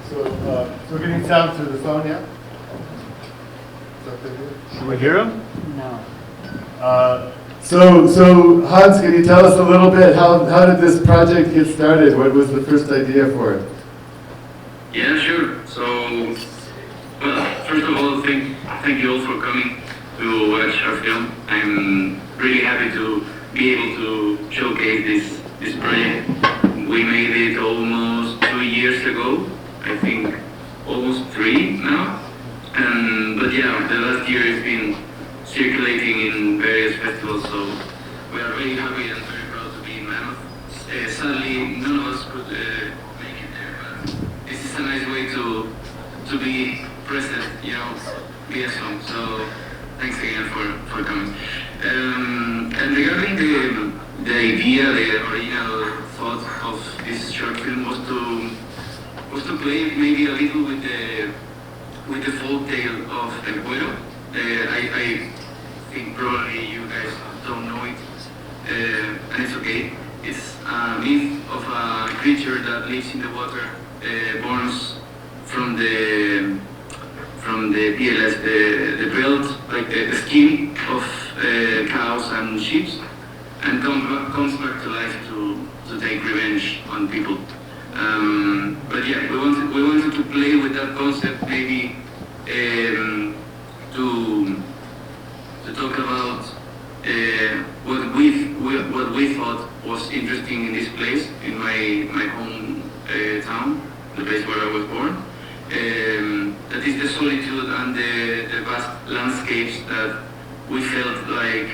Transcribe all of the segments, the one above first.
So we're getting sound through the phone, yeah? Is that good? Can we hear him? No. So Hans, can you tell us a little bit, how did this project get started? What was the first idea for it? Yeah, sure. So, well, first of all, thank you all for coming to watch our film. I'm really happy to be able to showcase this project. We made it almost 2 years ago, I think almost 3 now. But yeah, the last year has been circulating in various festivals, so we are very happy and very proud to be in Mammoth. Sadly, none of us could make it there, but this is a nice way to be present, you know, via Zoom. So thanks again for coming. And regarding the idea, the original thought of this short film was to play maybe a little with the folk tale of El Cuero. I think probably you guys don't know it, and it's okay. It's a myth of a creature that lives in the water, born from the PLS, the pelt, like the skin of cows and sheep, and comes back to life to take revenge on people. But yeah, we wanted to play with that concept, maybe to talk about what we thought was interesting in this place, in my home town, the place where I was born. That is the solitude and the vast landscapes that we felt like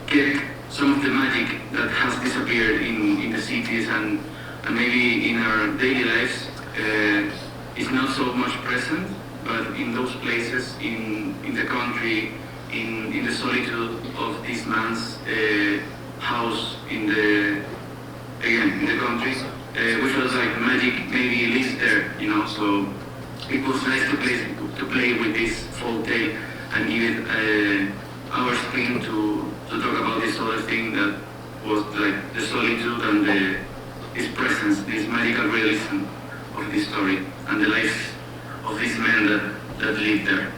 kept some of the magic that has disappeared in the cities and maybe in our daily lives. Is not so much present, but in those places, in the country, in the solitude of this man's house in the country, we felt like magic maybe lives there, you know. So it was nice to play with this folk tale and give it our spin to talk about this other thing that was like the solitude and this presence, this magical realism of this story and the life of these men that live there.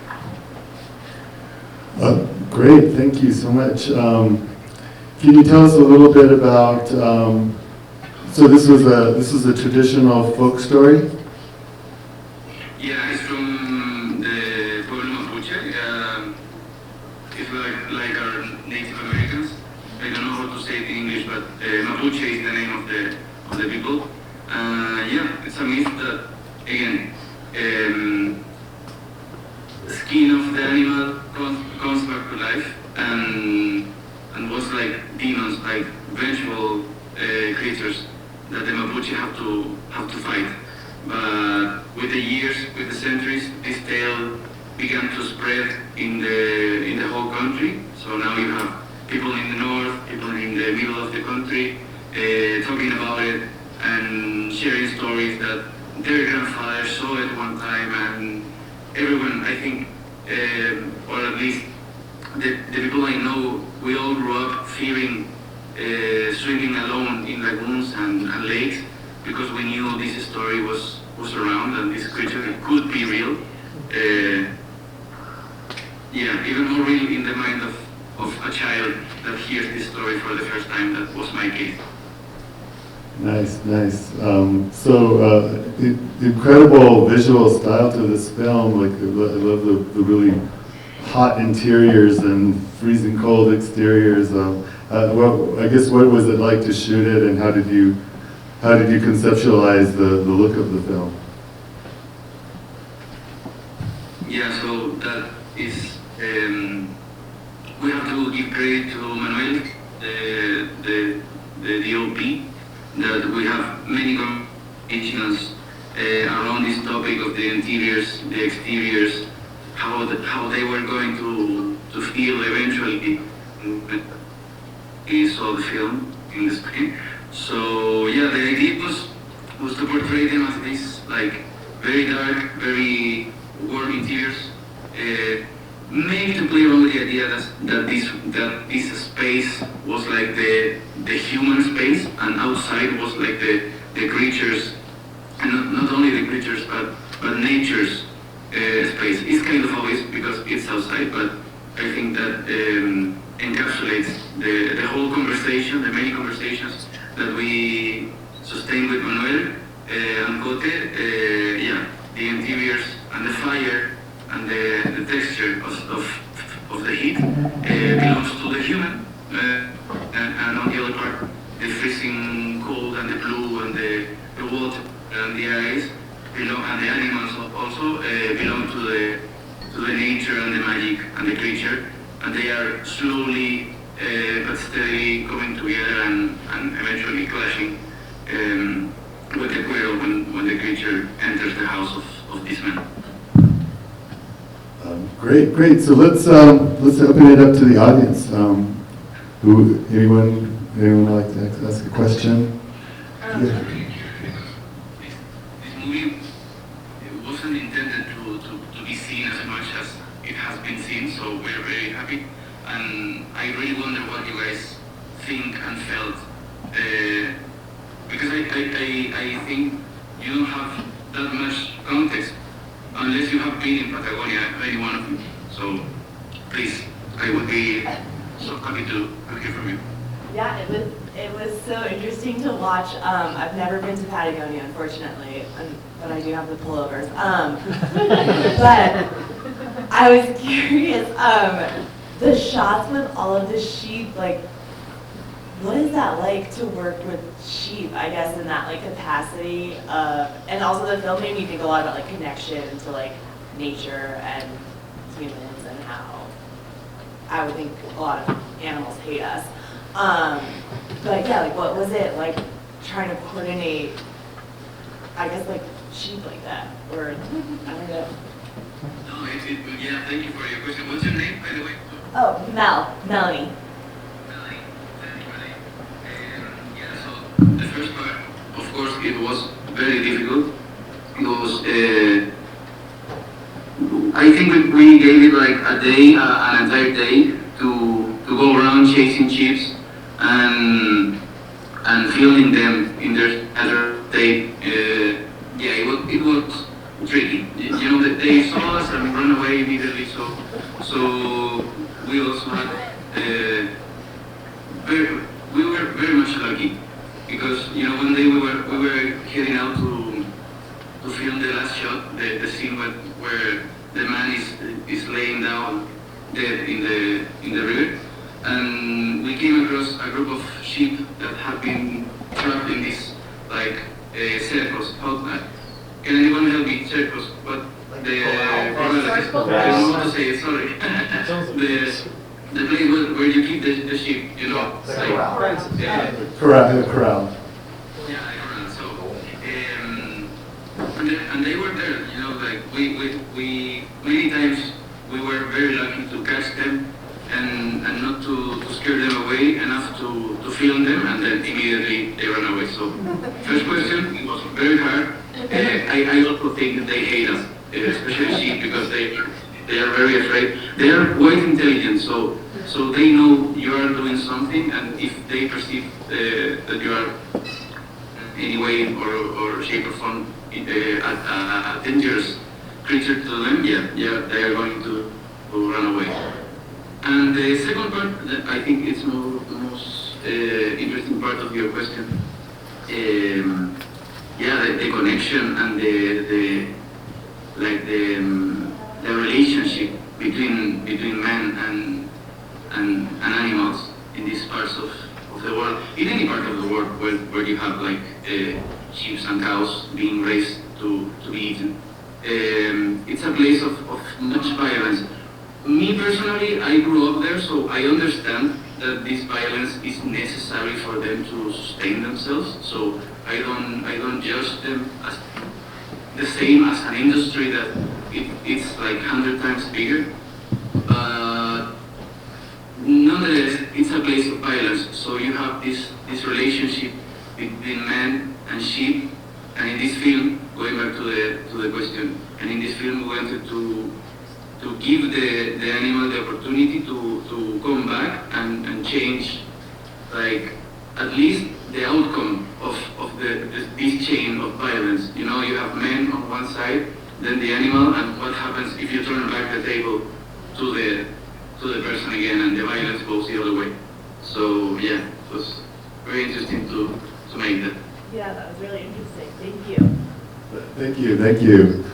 Great, thank you so much. Can you tell us a little bit about? So this was a traditional folk story. Yeah, it's from the Pueblo Mapuche. It's like our Native Americans. I don't know how to say it in English, but Mapuche is the name of the people. Yeah, it's a myth that, again, the skin of the animal comes back to life and was like demons, like vengeful creatures that the Mapuche have to fight. But with the years, with the centuries, this tale began to spread in the whole country. So now you have people in the north, people in the middle of the country talking about it and sharing stories that their grandfather saw it one time, and everyone, I think, or at least the people I know, we all grew up fearing swimming alone in lagoons and lakes because we knew this story was around and this creature could be real. Yeah, even more real in the mind of a child that hears this story for the first time. That was my case. Nice. The incredible visual style to this film. Like I love the really hot interiors and freezing cold exteriors. Well, I guess what was it like to shoot it, and how did you conceptualize the look of the film? Yeah, so that is we have to give credit to Manuel, the DOP. That we have many conversations around this topic of the interiors, the exteriors, how they were going to feel eventually when he saw the film in the screen. So yeah, the idea was to portray them as these like very dark, very warm interiors. Maybe to play around with the idea that this space was like the human space, and outside was like the creatures and not only the creatures, but nature's space. It's kind of obvious because it's outside, but I think that encapsulates the whole conversation, the many conversations that we sustained with Manuel and Cote. Yeah, the interiors and the fire and the texture of the heat belongs to the human, and on the other part, the freezing cold and the blue and the water and the ice and the animals also belong to the nature and the magic and the creature, and they are slowly but steadily coming together and eventually clashing with the Cuero when the creature enters the house of this man. Great. So let's open it up to the audience. Anyone would like to ask a question? Yeah. This movie wasn't intended to be seen as much as it has been seen, so we're very happy. And I really wonder what you guys think and felt, because I think you don't have that much context unless you have been in Patagonia, any one of you. So please, I would be so happy to hear from you. Yeah, it was so interesting to watch. I've never been to Patagonia, unfortunately, but I do have the pullovers. But I was curious, the shots with all of the sheep, like, what is that like to work with sheep, I guess, in that, like, capacity of, and also the film made me think a lot about, like, connection to, like, nature and humans and how I would think a lot of animals hate us. But yeah, like, what was it like trying to coordinate, I guess, like, sheep like that, or, I don't know. No, yeah, thank you for your question. What's your name, by the way? Oh, Melanie. Yeah, so the first part, of course, it was very difficult. It was, I think we gave it like a day, an entire day to go around chasing sheep and filming them in their other state. Yeah, it was tricky. You know, that they saw us and ran away immediately. So we also had we were very much lucky because, you know, one day we were heading out to film the last shot, the scene where the man is laying down dead in the river, and we came across a group of sheep that had been trapped in this like circles. Can anyone help me? Circles, but I don't know what to say. Sorry. The place where you keep the sheep, you know. Corral. Yeah, I don't know. So, and they were there, you know, like we many times we were very lucky to catch them and not to scare them away enough to film them, and then immediately they run away. So, first question, it was very hard. I also think that they hate us, especially sheep, because they are very afraid. They are quite intelligent, so they know you are doing something, and if they perceive that you are in any way or shape or form a dangerous creature to them, yeah, they are going to run away. And the second part, I think it's the most interesting part of your question. Yeah, the connection and the relationship between men and animals in these parts of the world, in any part of the world where you have like sheep and cows being raised to be eaten. It's a place of much violence. Me personally, I grew up there, so I understand that this violence is necessary for them to sustain themselves. So I don't judge them as the same as an industry that it's like 100 times bigger. Nonetheless, it's a place of violence. So you have this relationship between men and sheep, and in this film, going back to the question, and in this film we wanted to give the animal the opportunity to come back and change, like, at least the outcome of this chain of violence. You know, you have men on one side, then the animal, and what happens if you turn back the table to the person again, and the violence goes the other way. So yeah, it was very interesting to make that. Yeah, that was really interesting. Thank you. Thank you, thank you.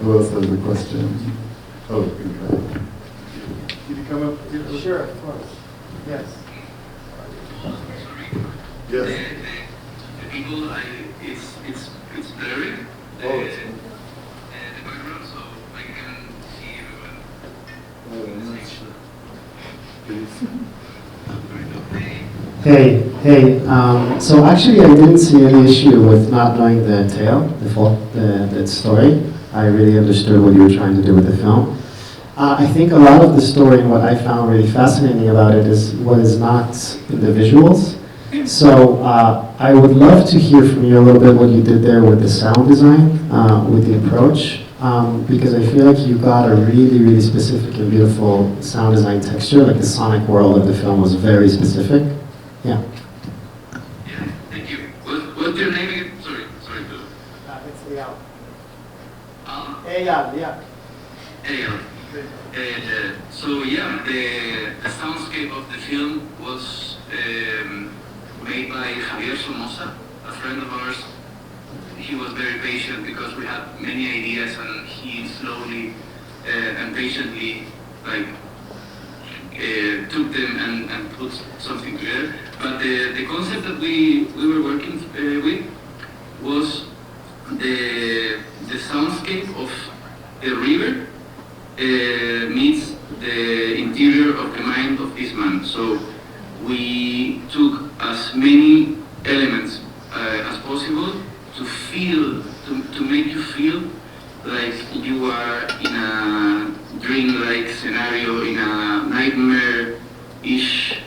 Who else has a question? Oh, okay. Can you come up here? Sure, of course. Yes. Yes. The people, it's blurry. Oh, The background, so I can see everyone. I'm not sure. So actually I didn't see any issue with not knowing the tale, the story. I really understood what you were trying to do with the film. I think a lot of the story and what I found really fascinating about it is what is not in the visuals. So I would love to hear from you a little bit what you did there with the sound design, with the approach, because I feel like you got a really, really specific and beautiful sound design texture, like the sonic world of the film was very specific. Yeah. Yeah, thank you. What's your name again? Sorry to. It's Eyal. Al? Eyal, yeah. Eyal. So yeah, the soundscape of the film was made by Javier Somoza, a friend of ours. He was very patient because we had many ideas, and he slowly and patiently took them and put something together. But the concept that we were working with was the soundscape of the river meets the interior of the mind of this man. So we took as many elements as possible to feel, to make you feel like you are in a dream-like scenario, in a nightmare-ish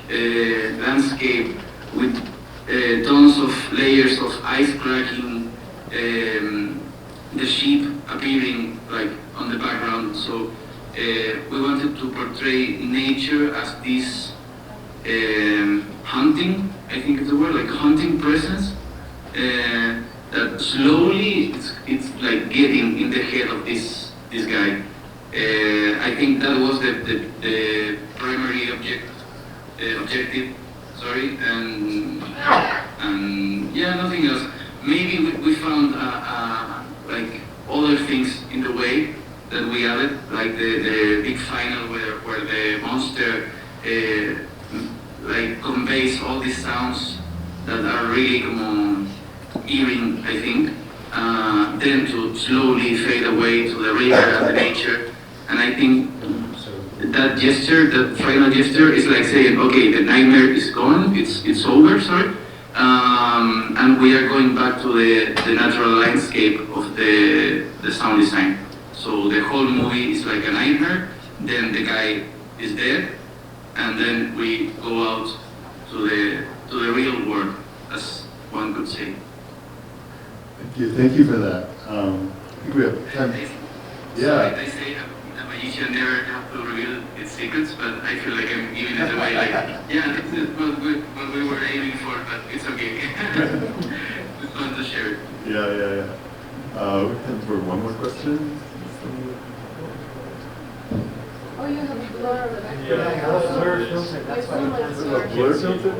landscape with tons of layers of ice cracking, the sheep appearing like on the background. So we wanted to portray nature as this hunting, I think it's the word, like hunting presence, that slowly it's like getting in the head of this guy. I think that was the primary objective, sorry, and yeah, nothing else. Maybe we found like other things in the way that we added, like the big final where the monster like conveys all these sounds that are really eerie, I think, then to slowly fade away to the river and the nature. And I think that gesture, that final gesture, is like saying, okay, the nightmare is gone, it's over, sorry, and we are going back to the natural landscape of the sound design. So the whole movie is like a nightmare, then the guy is dead, and then we go out to the real world, as one could say. Thank you for that. I think we have time. Yeah. They say a magician never have to reveal its secrets, but I feel like I'm giving it away. Like, yeah, this is what we were aiming for, but it's okay. It's fun to share it. Yeah. We have time for one more question. Oh, you have a blur on the back. Blur filter, that's why you can't see. A blur filter?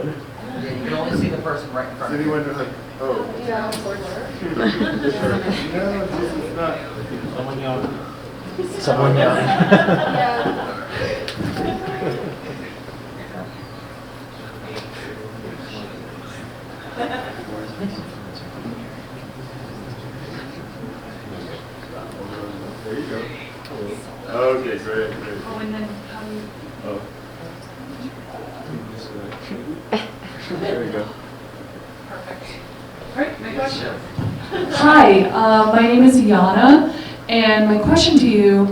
Yeah, you can only see the person right in front Does of you. anyone like? Oh. Yeah, blur. No, this is not. Someone young. Someone young. Yeah. There you go. Okay, great. Oh, and then how do you... Oh. There you go. Perfect. All right, my question. Hi, my name is Yana, and my question to you,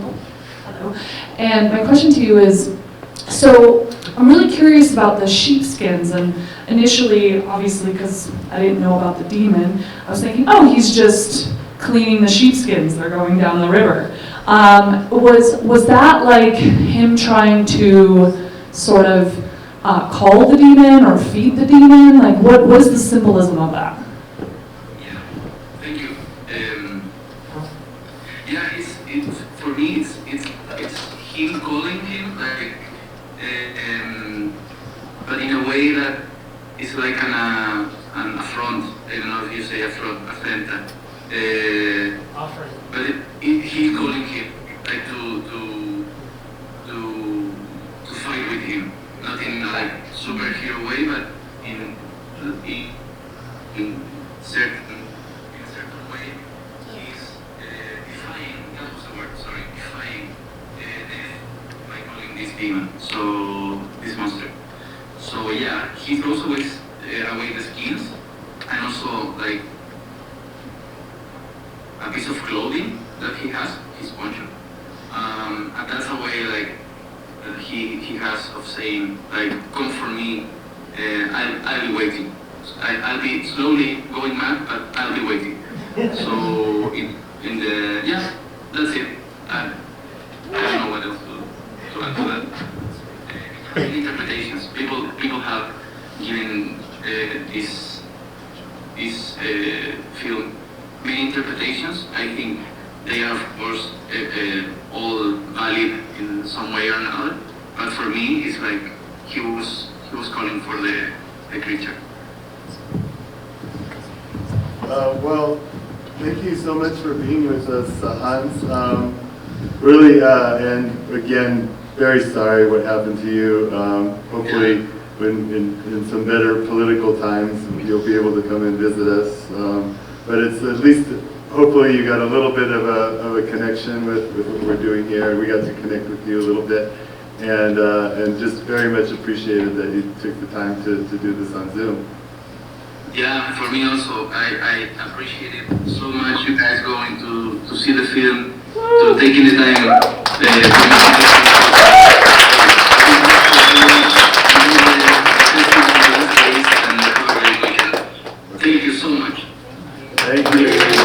hello, and my question to you is, so I'm really curious about the sheepskins, and initially, obviously, because I didn't know about the demon, I was thinking, oh, he's just cleaning the sheepskins, they're going down the river. Was that like him trying to sort of call the demon or feed the demon? Like, what is the symbolism of that? Yeah, thank you. Yeah, it's for me it's him calling him like, but in a way that it's like an affront. I don't know if you say affront, afrenta. But he's calling him like to fight with him, not in like superhero way, but in certain way. He's defying. That was the word. Sorry, defying death by calling this demon. So this monster. So yeah, he throws away the skins, and also like a piece of clothing that he has, his poncho. And that's a way like that he has of saying like, come for me, I'll be waiting. I'll be slowly going mad, but I'll be waiting. So in the, yeah, that's it. I don't know what else to add to that. Interpretations. People have given this film many interpretations. I think they are, of course, all valid in some way or another. But for me, it's like he was calling for the creature. Well, thank you so much for being with us, Hans. Really, and again, very sorry what happened to you. Hopefully, when in some better political times, you'll be able to come and visit us. But it's at least, hopefully, you got a little bit of a connection with what we're doing here. We got to connect with you a little bit, and just very much appreciated that you took the time to do this on Zoom. Yeah, for me also, I appreciate it so much. You guys going to see the film, to taking the time. Thank you so much. Thank you.